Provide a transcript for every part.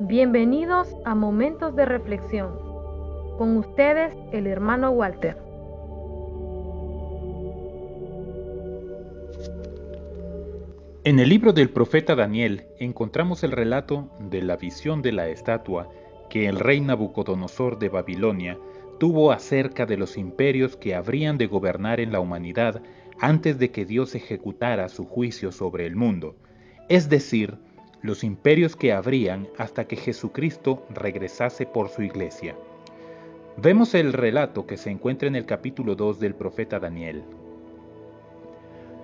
Bienvenidos a Momentos de Reflexión. Con ustedes, el hermano Walter. En el libro del profeta Daniel encontramos el relato de la visión de la estatua que el rey Nabucodonosor de Babilonia tuvo acerca de los imperios que habrían de gobernar en la humanidad antes de que Dios ejecutara su juicio sobre el mundo, es decir, los imperios que habrían hasta que Jesucristo regresase por su iglesia. Vemos el relato que se encuentra en el capítulo 2 del profeta Daniel.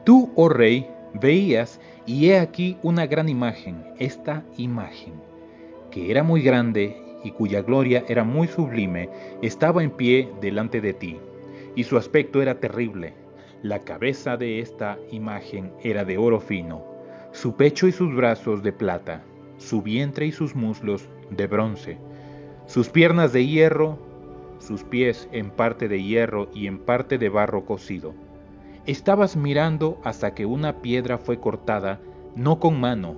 Tú, oh rey, veías, y he aquí una gran imagen, esta imagen, que era muy grande y cuya gloria era muy sublime, estaba en pie delante de ti, y su aspecto era terrible. La cabeza de esta imagen era de oro fino, su pecho y sus brazos de plata, su vientre y sus muslos de bronce, sus piernas de hierro, sus pies en parte de hierro y en parte de barro cocido. Estabas mirando hasta que una piedra fue cortada, no con mano,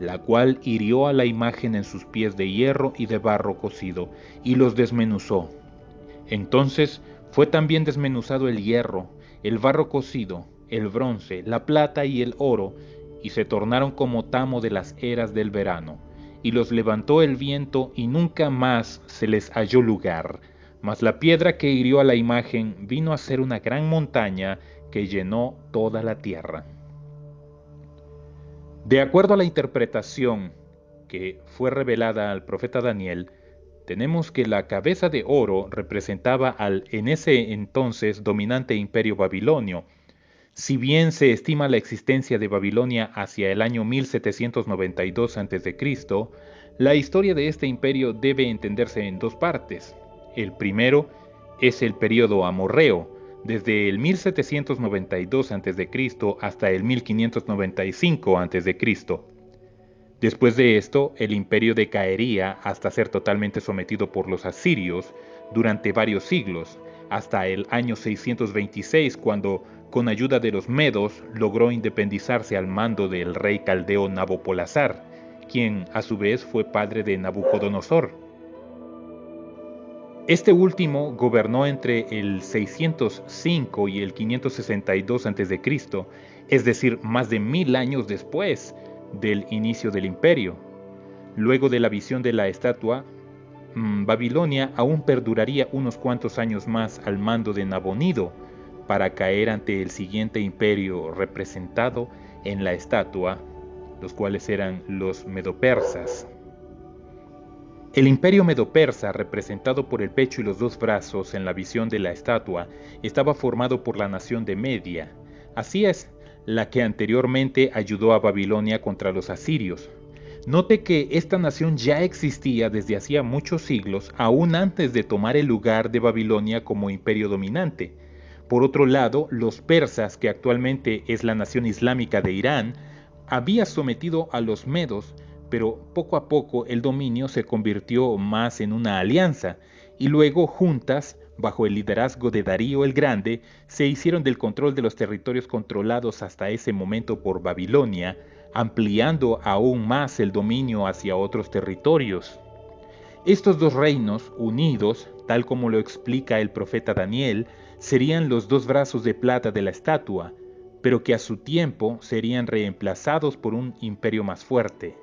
la cual hirió a la imagen en sus pies de hierro y de barro cocido, y los desmenuzó. Entonces fue también desmenuzado el hierro, el barro cocido, el bronce, la plata y el oro, y se tornaron como tamo de las eras del verano, y los levantó el viento, y nunca más se les halló lugar. Mas la piedra que hirió a la imagen vino a ser una gran montaña que llenó toda la tierra. De acuerdo a la interpretación que fue revelada al profeta Daniel, tenemos que la cabeza de oro representaba al en ese entonces dominante imperio babilonio. Si bien se estima la existencia de Babilonia hacia el año 1792 a.C., la historia de este imperio debe entenderse en dos partes. El primero es el período amorreo, desde el 1792 a.C. hasta el 1595 a.C. Después de esto, el imperio decaería hasta ser totalmente sometido por los asirios durante varios siglos, hasta el año 626, cuando, con ayuda de los medos, logró independizarse al mando del rey caldeo Nabopolassar, quien a su vez fue padre de Nabucodonosor. Este último gobernó entre el 605 y el 562 a.C., es decir, más de 1000 años después del inicio del imperio. Luego de la visión de la estatua, Babilonia aún perduraría unos cuantos años más al mando de Nabonido, para caer ante el siguiente imperio representado en la estatua, los cuales eran los medopersas. El imperio medo-persa, representado por el pecho y los dos brazos en la visión de la estatua, estaba formado por la nación de Media. Así es, la que anteriormente ayudó a Babilonia contra los asirios. Note que esta nación ya existía desde hacía muchos siglos, aún antes de tomar el lugar de Babilonia como imperio dominante. Por otro lado, los persas, que actualmente es la nación islámica de Irán, había sometido a los medos, pero poco a poco el dominio se convirtió más en una alianza, y luego juntas, bajo el liderazgo de Darío el Grande, se hicieron del control de los territorios controlados hasta ese momento por Babilonia, ampliando aún más el dominio hacia otros territorios. Estos dos reinos, unidos, tal como lo explica el profeta Daniel, serían los dos brazos de plata de la estatua, pero que a su tiempo serían reemplazados por un imperio más fuerte.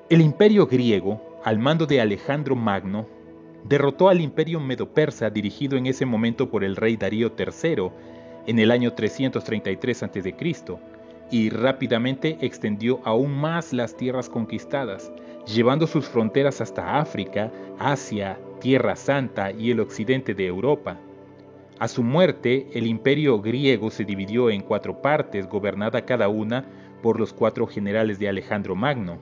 El imperio griego, al mando de Alejandro Magno, derrotó al imperio medo-persa dirigido en ese momento por el rey Darío III en el año 333 a.C. y rápidamente extendió aún más las tierras conquistadas, llevando sus fronteras hasta África, Asia, Tierra Santa y el occidente de Europa. A su muerte, el imperio griego se dividió en 4 partes, gobernada cada una por los 4 generales de Alejandro Magno.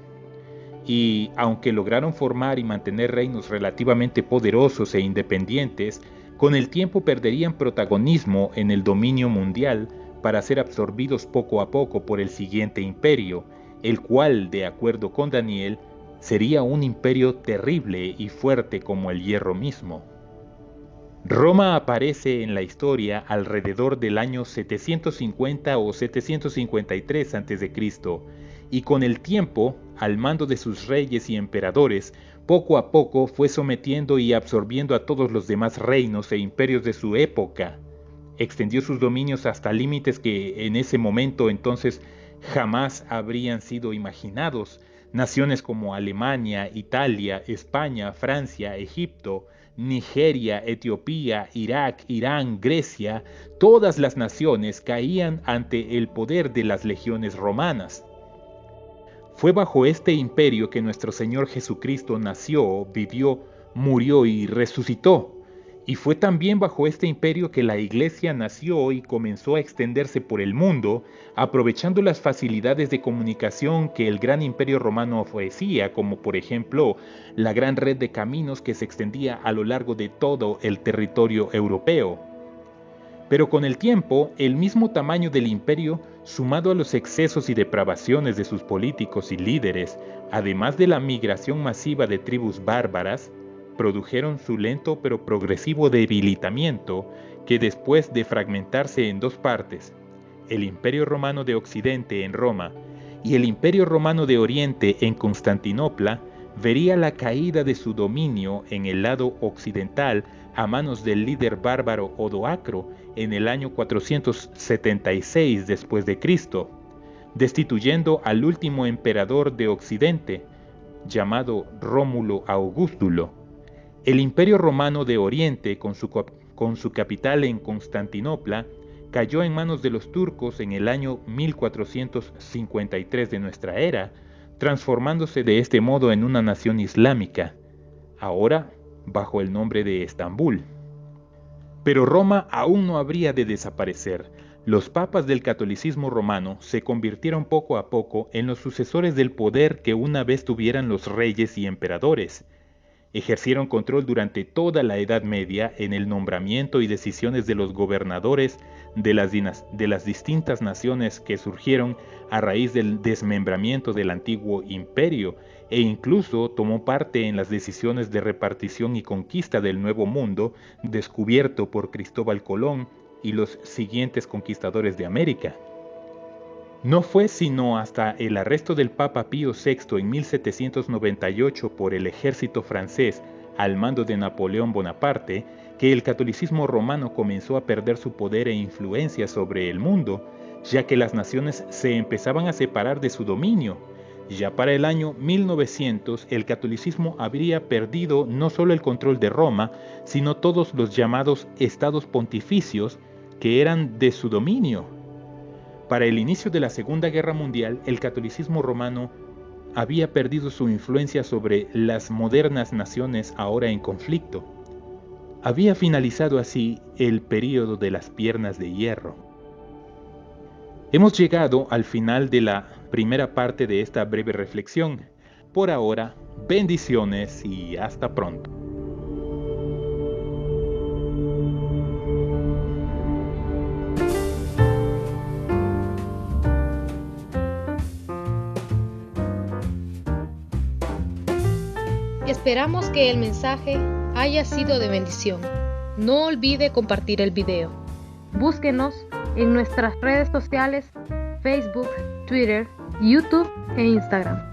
Y aunque lograron formar y mantener reinos relativamente poderosos e independientes, con el tiempo perderían protagonismo en el dominio mundial para ser absorbidos poco a poco por el siguiente imperio, el cual, de acuerdo con Daniel, sería un imperio terrible y fuerte como el hierro mismo. Roma aparece en la historia alrededor del año 750 o 753 a.C. y con el tiempo, al mando de sus reyes y emperadores, poco a poco fue sometiendo y absorbiendo a todos los demás reinos e imperios de su época. Extendió sus dominios hasta límites que en ese momento entonces jamás habrían sido imaginados. Naciones como Alemania, Italia, España, Francia, Egipto, Nigeria, Etiopía, Irak, Irán, Grecia, todas las naciones caían ante el poder de las legiones romanas. Fue bajo este imperio que nuestro Señor Jesucristo nació, vivió, murió y resucitó. Y fue también bajo este imperio que la Iglesia nació y comenzó a extenderse por el mundo, aprovechando las facilidades de comunicación que el gran imperio romano ofrecía, como por ejemplo la gran red de caminos que se extendía a lo largo de todo el territorio europeo. Pero con el tiempo, el mismo tamaño del imperio, sumado a los excesos y depravaciones de sus políticos y líderes, además de la migración masiva de tribus bárbaras, produjeron su lento pero progresivo debilitamiento que después de fragmentarse en dos partes, el Imperio Romano de Occidente en Roma y el Imperio Romano de Oriente en Constantinopla, vería la caída de su dominio en el lado occidental a manos del líder bárbaro Odoacro en el año 476 después de Cristo, destituyendo al último emperador de Occidente, llamado Rómulo Augustulo. El Imperio Romano de Oriente, con su capital en Constantinopla, cayó en manos de los turcos en el año 1453 de nuestra era, transformándose de este modo en una nación islámica, ahora bajo el nombre de Estambul. Pero Roma aún no habría de desaparecer. Los papas del catolicismo romano se convirtieron poco a poco en los sucesores del poder que una vez tuvieran los reyes y emperadores. Ejercieron control durante toda la Edad Media en el nombramiento y decisiones de los gobernadores de las distintas naciones que surgieron a raíz del desmembramiento del antiguo imperio, e incluso tomó parte en las decisiones de repartición y conquista del Nuevo Mundo descubierto por Cristóbal Colón y los siguientes conquistadores de América. No fue sino hasta el arresto del Papa Pío VI en 1798 por el ejército francés al mando de Napoleón Bonaparte que el catolicismo romano comenzó a perder su poder e influencia sobre el mundo, ya que las naciones se empezaban a separar de su dominio. Ya para el año 1900 el catolicismo habría perdido no solo el control de Roma, sino todos los llamados estados pontificios que eran de su dominio. Para el inicio de la Segunda Guerra Mundial, el catolicismo romano había perdido su influencia sobre las modernas naciones ahora en conflicto. Había finalizado así el período de las piernas de hierro. Hemos llegado al final de la primera parte de esta breve reflexión. Por ahora, bendiciones y hasta pronto. Esperamos que el mensaje haya sido de bendición. No olvide compartir el video. Búsquenos en nuestras redes sociales, Facebook, Twitter, YouTube e Instagram.